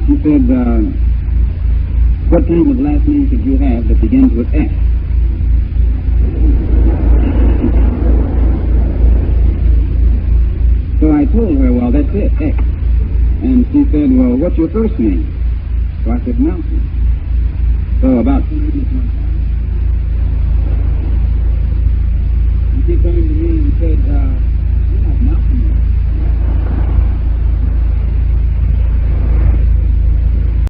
She said, what kind of last name should you have that begins with X? So I told her, well, that's it, X. And she said, well, what's your first name? So I said, Malcolm. So about 2 minutes went by. She turned to me and said,